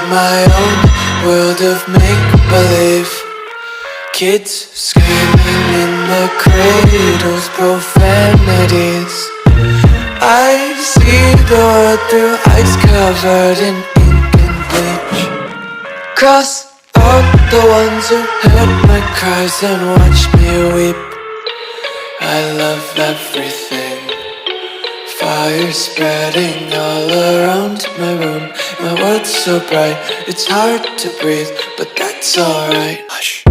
my own world of make-believe. Kids screaming in the cradles, profanities. I see the world through ice covered in ink and bleach. Cross out the ones who heard my cries and watched me weep. I love everything. Fire spreading all around my room. My world's so bright, it's hard to breathe, but that's alright. Hush.